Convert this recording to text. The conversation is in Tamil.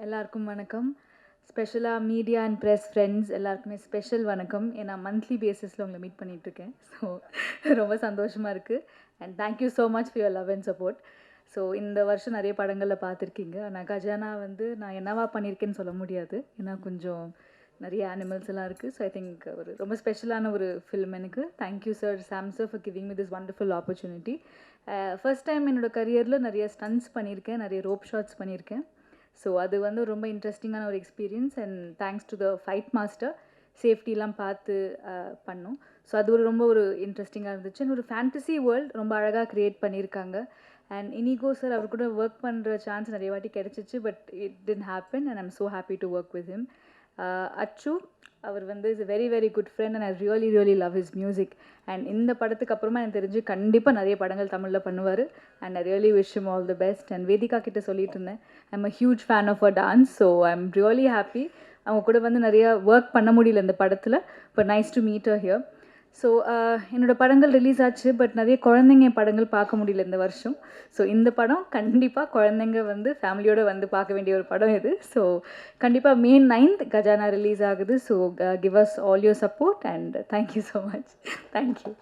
எல்லாருக்கும் வணக்கம். ஸ்பெஷலா மீடியா அண்ட் பிரஸ் ஃப்ரெண்ட்ஸ் எல்லாருக்குமே ஸ்பெஷல் வணக்கம். ஏன்னா மந்த்லி பேசிஸில் உங்களை மீட் பண்ணிகிட்ருக்கேன். ஸோ ரொம்ப சந்தோஷமாக இருக்குது. And thank you so much for your love and support. So இந்த வருஷம் நிறைய படங்களில் பார்த்துருக்கீங்க. ஆனால் கஜானா வந்து நான் என்னவா பண்ணியிருக்கேன்னு சொல்ல முடியாது. ஏன்னா கொஞ்சம் நிறைய அனிமல்ஸ் எல்லாம் இருக்குது. ஸோ ஐ திங்க் ஒரு ரொம்ப ஸ்பெஷலான ஒரு ஃபில்ம் எனக்கு. Thank you sir Sam sir for giving me this wonderful opportunity. First time என்னோடய கரியரில் நிறைய ஸ்டன்ட்ஸ் பண்ணியிருக்கேன், நிறைய ரோப் ஷாட்ஸ் பண்ணியிருக்கேன். ஸோ அது வந்து ரொம்ப இன்ட்ரெஸ்டிங்கான ஒரு experience. And thanks to the fight master, சேஃப்டிலாம் பார்த்து பண்ணோம். ஸோ அது ரொம்ப ஒரு இன்ட்ரெஸ்டிங்காக இருந்துச்சு. ஒரு ஃபேண்டசி வேர்ல்டு ரொம்ப அழகாக க்ரியேட் பண்ணியிருக்காங்க. அண்ட் இனிகோ சார் அவர் கூட ஒர்க் பண்ணுற சான்ஸ் நிறைய வாட்டி கிடச்சிச்சு. But it didn't happen and I'm so happy to work with him. அச்சு அவர் வந்து is very very good friend and I really love his music. And இந்த படத்துக்கு அப்புறமா எனக்கு தெரிஞ்சு கண்டிப்பாக நிறைய படங்கள் தமிழில் பண்ணுவார். And I really wish him all the best. And Vedika கிட்ட சொல்லிட்டு இருந்தேன், I'm a huge fan of a dance. So I'm really happy. அவங்க கூட வந்து நிறைய ஒர்க் பண்ண முடியல இந்த படத்தில். But nice to meet her here. So என்னோடய படங்கள் ரிலீஸ் ஆச்சு. பட் நிறைய குழந்தைங்க படங்கள் பார்க்க முடியல இந்த வருஷம். ஸோ இந்த படம் கண்டிப்பாக குழந்தைங்க வந்து ஃபேமிலியோடு வந்து பார்க்க வேண்டிய ஒரு படம் இது. ஸோ கண்டிப்பாக May 9th கஜானா ரிலீஸ் ஆகுது. So give us all your support and thank you so much. Thank you.